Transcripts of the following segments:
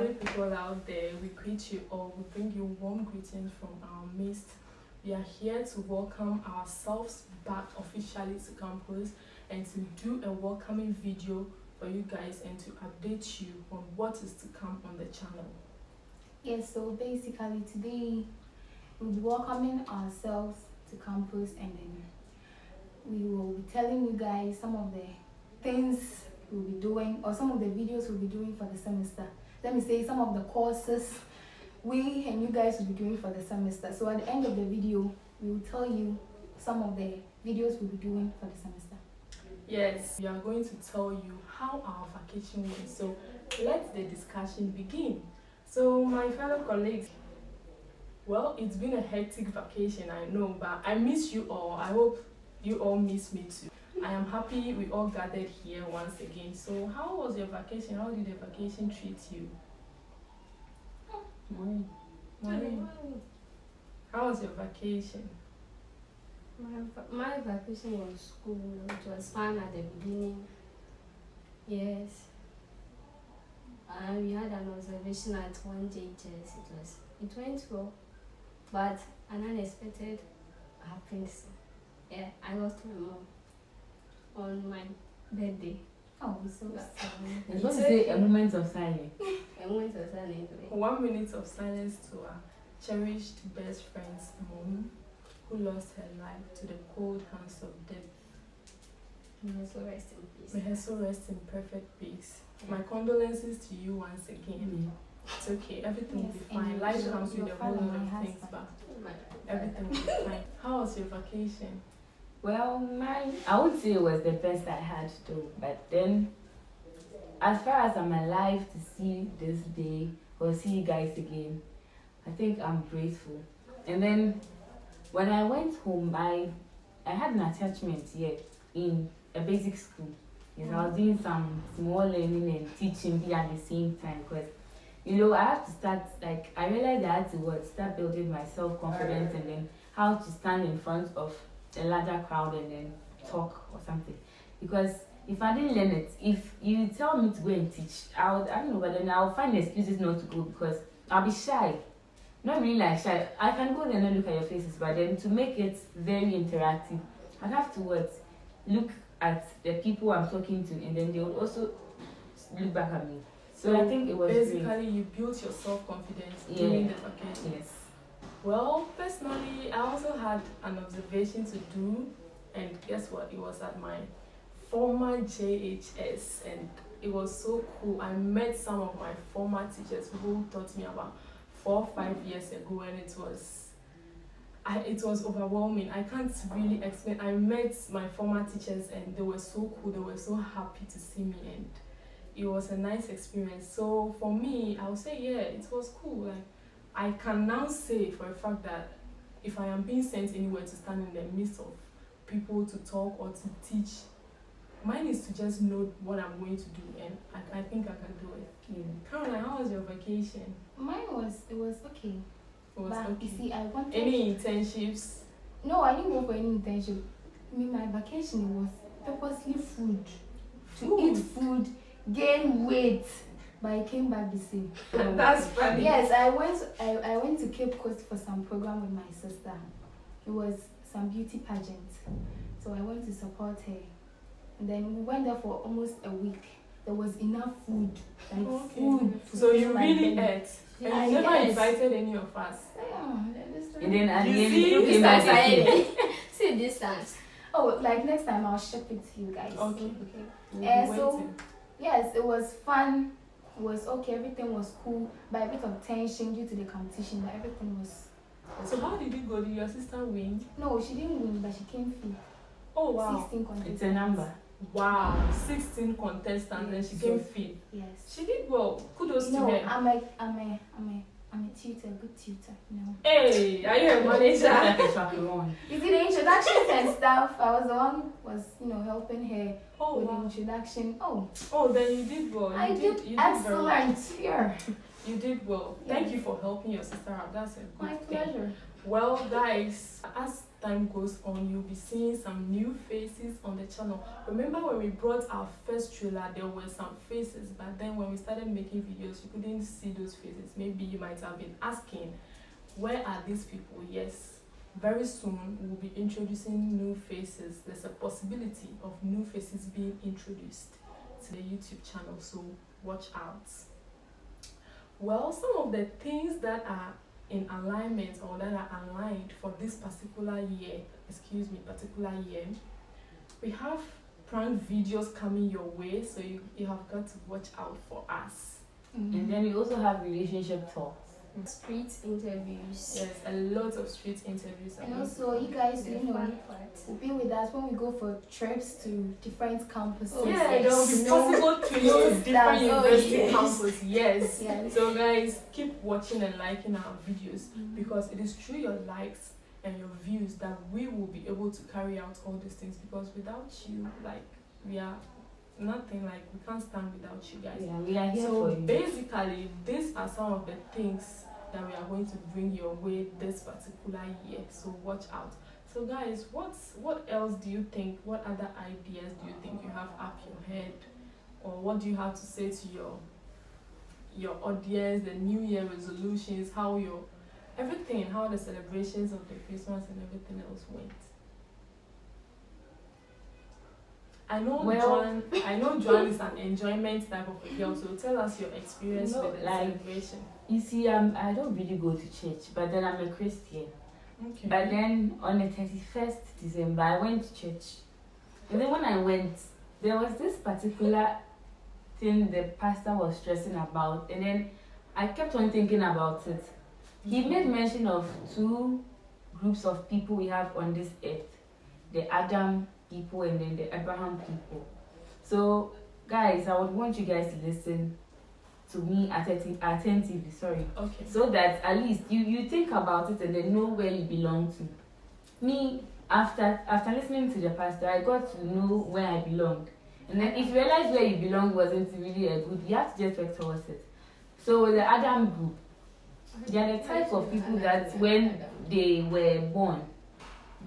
lovely people out there. We greet you all. We bring you warm greetings from our midst. We are here to welcome ourselves back officially to campus and to do a welcoming video for you guys and to update you on what is to come on the channel. Yes, so basically today we'll be welcoming ourselves to campus and then we will be telling you guys some of the things we'll be doing or some of the videos we'll be doing for the semester. Let me say some of the courses we and you guys will be doing for the semester. So at the end of the video, we will tell you some of the videos we'll be doing for the semester. Yes, we are going to tell you how our vacation went. So let the discussion begin. So my fellow colleagues, well, it's been a hectic vacation, I know, but I miss you all. I hope you all miss me too. I am happy we all gathered here once again. So how was your vacation? How did the vacation treat you? Maureen, how was your vacation? My vacation was cool. It was fun at the beginning. Yes. And we had an observation at one JTS. It went well, but an unexpected happened. Yeah, I lost my mom on my birthday. Oh, I'm so sorry. You're supposed to say a moment of silence. A moment of silence. 1 minute of silence to our cherished best friend's mom who lost her life to the cold hands of death. May her soul rest in peace. May her soul rest in perfect peace. My condolences to you once again. It's okay, everything will be fine. Life comes with a whole lot of things, but everything will be fine. How was your vacation? Well, I would say it was the best I had though, but then as far as I'm alive to see this day or see you guys again, I think I'm grateful. And then when I went home, I had an attachment here in a basic school. Yes, I was doing some small learning and teaching at the same time because I have to start, like, I realized I had to start building my self-confidence and then how to stand in front of a larger crowd and then talk or something. Because if I didn't learn it, if you tell me to go and teach, I don't know, but then I'll find excuses not to go because I'll be shy. Not really like shy. I can go there and look at your faces, but then to make it very interactive, I'd have to look at the people I'm talking to and then they would also look back at me. So I think it was basically great. You built your self-confidence during the vacation. Yes. Well, personally, I also had an observation to do, and guess what? It was at my former JHS, and it was so cool. I met some of my former teachers who taught me about 4 or 5 years ago, and it was overwhelming. I can't really explain. I met my former teachers, and they were so cool. They were so happy to see me, and it was a nice experience. So for me, I would say, yeah, it was cool. Like, I can now say for a fact that if I am being sent anywhere to stand in the midst of people to talk or to teach, mine is to just know what I'm going to do, and I think I can do it. Caroline, how was your vacation? Mine was okay. It was but okay. you see, I wanted Any internships? No, I didn't go for any internship. My vacation was purposely food. To eat food, gain weight. But I came back the same. That's funny. Yes, I went to Cape Coast for some program with my sister. It was some beauty pageant. So I went to support her. And then we went there for almost a week. There was enough food. Like food. So you really ate. And I you never ate. invited any of us. And then at the You end, see, you came back again. See distance. Oh, like next time I'll ship it to you guys. Okay. We'll be So waiting. yes, it was fun. It was okay, everything was cool, but a bit of tension due to the competition, but everything was... So how did you go? Did your sister win? No, she didn't win, but she came fifth. Oh wow. 16 contestants. It's a number. Wow. 16 contestants and she came fifth. Yes. She did well. Kudos to her. I'm a tutor, good tutor, Hey, are you a manager? Like a chaperone. You see the introductions and stuff, I was the one who was, helping her Oh with wow. the introduction. Oh, Then you did well. I did very well. excellent here. You did well. Yes. Thank you for helping your sister out. That's a good My thing. pleasure. Well, guys, as time goes on, you'll be seeing some new faces on the channel. Remember when we brought our first trailer, there were some faces, but then when we started making videos, you couldn't see those faces. Maybe you might have been asking, where are these people? Yes, very soon we'll be introducing new faces. There's a possibility of new faces being introduced to the YouTube channel, so watch out. Well, some of the things that are in alignment or that are aligned for this particular year, we have prank videos coming your way, so you have got to watch out for us. And then we also have relationship talks. Street interviews. Yes, a lot of street interviews. And also, you guys, The you know, fun part. will be with us when we go for trips to different campuses. Oh, yeah, there will be No- possible trips to no different stars. university Oh, yes. campus. Yes. Yes. So guys, keep watching and liking our videos Mhm. because it is through your likes and your views that we will be able to carry out all these things, because without you, like, we are nothing, like we can't stand without you guys. Yeah, we are here So for you. basically, these are some of the things that we are going to bring your way this particular year. So watch out. So guys, what else do you think? What other ideas do you think you have up your head, or what do you have to say to your audience? The New Year resolutions, how your everything, how the celebrations of the Christmas and everything else went. I know Joan is an enjoyment type of a girl, so tell us your experience No, with the like, celebration. You see, I don't really go to church, but then I'm a Christian. Okay. But then on the 31st December, I went to church. And then when I went, there was this particular thing the pastor was stressing about. And then I kept on thinking about it. He made mention of two groups of people we have on this earth, the Adam people and then the Abraham people. So, guys, I would want you guys to listen to me attentively, Okay. so that at least you think about it and then know where you belong to. Me, after listening to the pastor, I got to know where I belonged. And then if you realize where you belong wasn't really a good, you have to just work towards it. So the Adam group, they are the type of people that when they were born,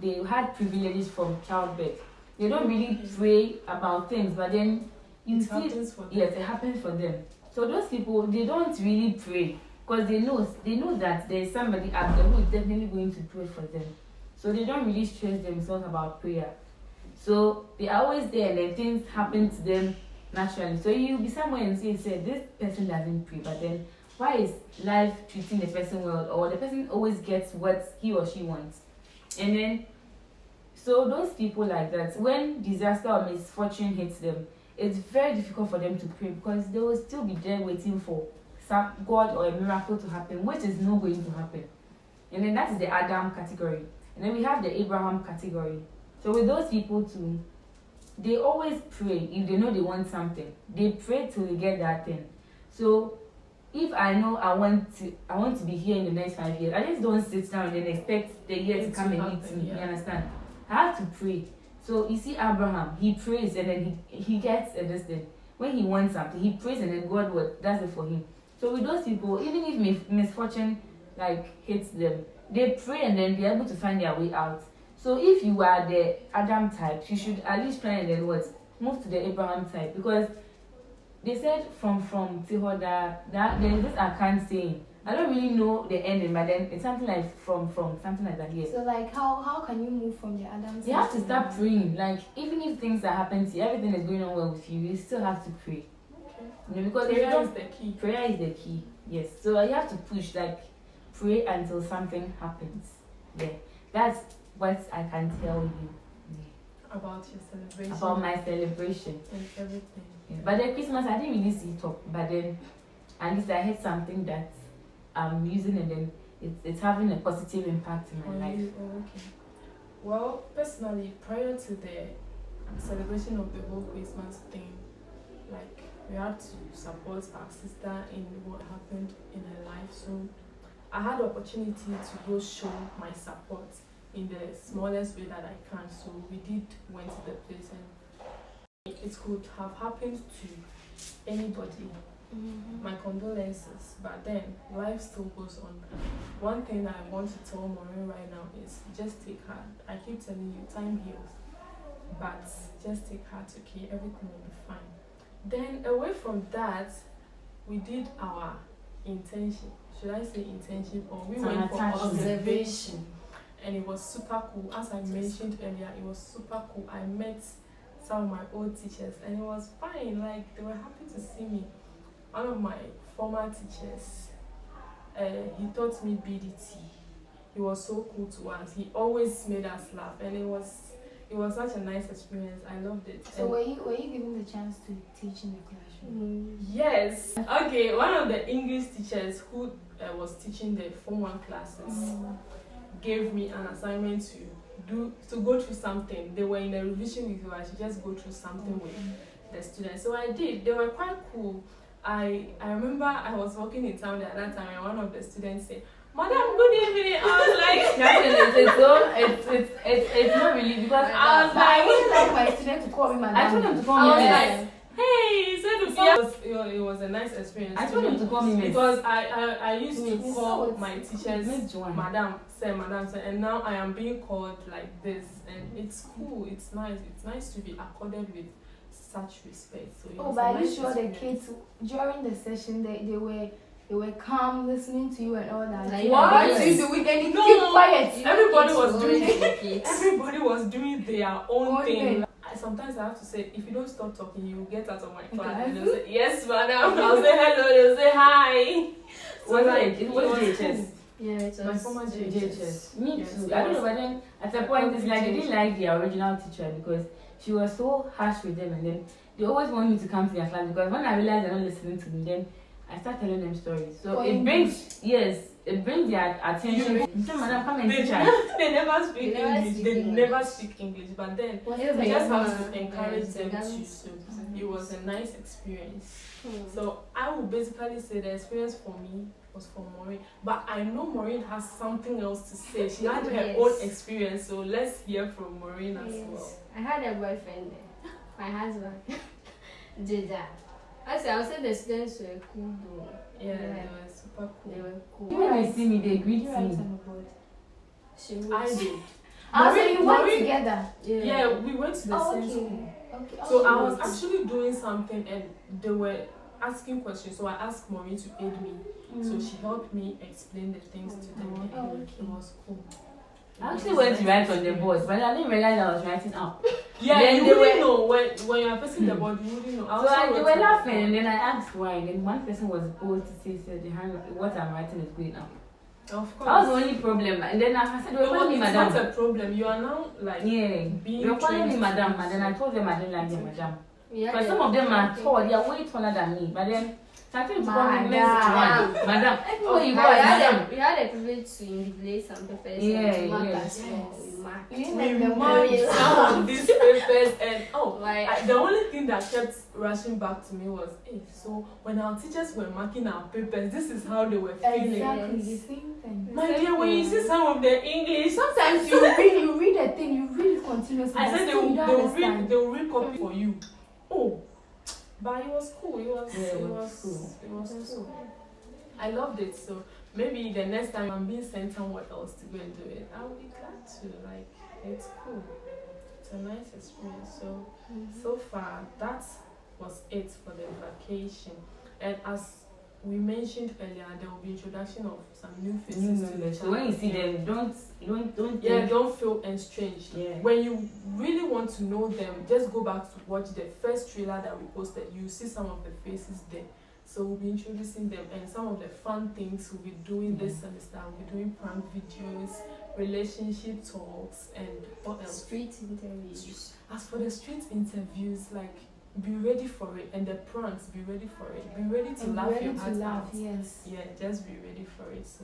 they had privileges from childbirth. They don't really pray about things, but then you It see, happens for them. yes, it happens for them. So those people, they don't really pray because they know that there is somebody out there who is definitely going to pray for them. So they don't really stress themselves about prayer. So they are always there and then things happen to them naturally. So you'll be somewhere and say, this person doesn't pray, but then why is life treating the person well, or the person always gets what he or she wants? And then, so those people like that, when disaster or misfortune hits them, it's very difficult for them to pray because they will still be there waiting for some God or a miracle to happen, which is not going to happen. And then that is the Adam category. And then we have the Abraham category. So with those people too, they always pray if they know they want something. They pray till they get that thing. So if I know I want to be here in the next 5 years, I just don't sit down and then expect the year to come and meet me. Yeah. You understand? I have to pray. So you see Abraham, he prays and then he gets this thing. When he wants something, he prays and then God does it for him. So with those people, even if misfortune hits them, they pray and then they're able to find their way out. So if you are the Adam type, you should at least try and then move to the Abraham type, because they said from Tihoda that there's this account saying, I don't really know the ending, but then it's something like from something like that here. So like how can you move from the Adams? You have to start praying. Like even if things are happening to you, everything is going on well with you, you still have to pray. Okay. You know, because Prayer is the key. prayer is the key. Yes. So you have to push, pray until something happens. Yeah. That's what I can tell you. Yeah. About your celebration. About my celebration. And everything. Yeah. But the Christmas, I didn't really see it up. But then at least I had something that I'm using, and then it's having a positive impact in my life. Oh, okay. Well, personally, prior to the celebration of the whole Christmas thing, we had to support our sister in what happened in her life. So I had the opportunity to go show my support in the smallest way that I can. So we went to the place, and it could have happened to anybody. My condolences. But then life still goes on. One thing I want to tell Maureen right now is just take heart. I keep telling you, time heals. But just take heart, okay? Everything will be fine. Then away from that, we did our internship. Should I say internship, or we went for observation? And it was super cool. As I mentioned earlier, it was super cool. I met some of my old teachers and it was fine. Like, they were happy to see me. One of my former teachers, he taught me BDT. He was so cool to us. He always made us laugh, and it was such a nice experience. I loved it. So were you given the chance to teach in the classroom? Yes. Okay, one of the English teachers who was teaching the Form 1 classes gave me an assignment to go through something. They were in a revision with you. I should just go through something with the students. So I did. They were quite cool. I remember I was walking in town at that time, and one of the students said, "Madam, good evening." I was like, it's not really, because I was like, I wouldn't like my student to call me madam. I told him to call I me was miss. like, hey, he said it was a nice experience. I told him to call me miss. Because I used to Miss. call So my teachers Miss Joanne. madam, sir, and now I am being called like this, and it's cool. It's nice. It's nice to be accorded with such respect. So it was but a are you nice sure the experience. kids during the session they were calm listening to you and all that? Like, what? What you doing? And you No. keep quiet. Everybody was It's doing really everybody was doing their own Own thing. thing. Sometimes I have to say, if you don't stop talking, you will get out of my class. Class. And they'll say, yes, madam. I'll say hello. They'll say hi. So Was like, it was was JHS? cool. Yeah, it was My former JHS. Me Yes, too. it I don't was- know, but then at a point it's like they didn't like the original teacher because she was so harsh with them, and then they always want me to come to their class, because when I realize they're not listening to me, then I start telling them stories. So For it brings their attention. So madam, come and They, teach us. they never speak They never English. speak They English. never speak English. But then Was Yeah, it I but just yeah, have to encourage them yeah, too. So it was a nice experience. Hmm. So I would basically say the experience for me was for Maureen. But I know Maureen has something else to say. She had her Yes. own experience. So let's hear from Maureen as well. Yes. I had a boyfriend there. My husband did that. Actually, I would say the students were cool though. Yeah, they Yeah. were super They cool. were cool. When they see me, they greet You write me. on the board. She was, I did. Oh, so you went Maureen- together. Yeah, we went to the Oh, same okay. school. Okay. So I okay. was actually doing something and they were asking questions. So I asked Maureen to aid me. So she helped me explain the things to them. And Oh, it okay. was cool. I actually went to write on the board, but I didn't realize I was writing out. Yeah, Then you they wouldn't were- know when you are facing the board. You wouldn't know. So also they wrote were on the laughing, board. and then I asked why. And then one person was supposed to say, "Said what I'm writing is good now." Of course. That was the only problem. And then I said, "They were calling me it's madam." not a problem. You are now like Yeah, being they were calling me trained madam, to- and then I told them I didn't like them madam. yeah, But some of them are tall, they are way taller than me. But then starting to call me Madam. Miss Madam. Everywhere you go, we it's had madam. we had a privilege to invigilate some papers Yeah, and mark yeah. as well. We marked. You didn't we like the marked board. some of these papers and Like, the only thing that kept rushing back to me was, hey, so when our teachers were marking our papers, this is how they were feeling. Exactly the Yes. same thing. My dear, when you see some of the English, Sometimes you read a thing, you read it continuously. I but said still you don't understand. they will read copy for you. Oh, but it was cool. It was Yeah, it was cool. I loved it. So maybe the next time I'm being sent somewhere else to go and do it, I'll be glad to. Like, it's cool. It's a nice experience. So far that was it for the vacation. And as we mentioned earlier, there will be introduction of some new faces to the So when you see channel. them, don't Yeah, think. don't feel estranged. Yeah. When you really want to know them, just go back to watch the first trailer that we posted. You see some of the faces there. So we'll be introducing them, and some of the fun things we'll be doing this semester. We'll be doing prank videos, relationship talks, and what else? street interviews. As for the street interviews, like, be ready for it, and the pranks, be ready for it. Be ready to And laugh ready your to heart laugh, out. yes. Yeah, just be ready for it. So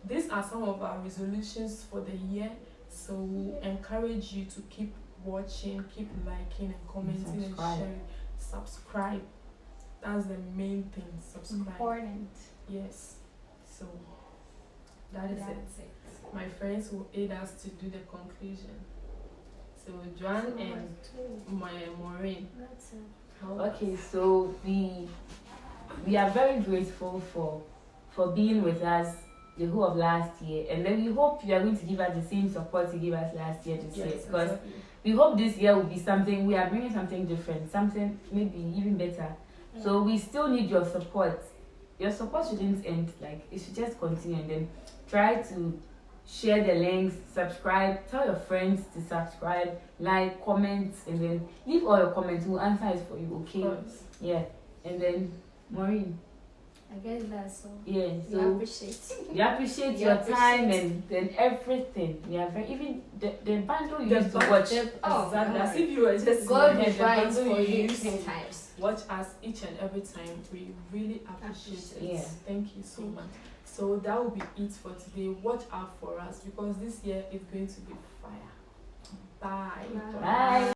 these are some of our resolutions for the year. So we encourage you to keep watching, keep liking and commenting and Subscribe. sharing. Subscribe. That's the main thing. Subscribe. Important. Yes. So that is it. That's it. My friends will aid us to do the conclusion. So Joanne and my Maureen. That's it. how- Okay, so the we are very grateful for being with us the whole of last year, and then we hope you are going to give us the same support you gave us last year this year, because exactly. we hope this year will be something, we are bringing something different, something maybe even better. So we still need your support. Your support shouldn't end, like it should just continue, and then try to share the links, subscribe, tell your friends to subscribe, like, comment, and then leave all your comments. We'll answer it for you, okay? Of course. Yeah. And then Maureen. I guess that's all. Yeah, We so appreciate. we appreciate We your appreciate- time and then everything. We are very, even the bundle you The used to bun- watch. Oh, Exactly. As God. if you were just God in here, the provides bundle for you used to 10 times. watch us each and every time. We really appreciate it. Yeah. Thank you so Thank much. So that will be it for today. Watch out for us because this year is going to be fire. Bye. Bye. Bye.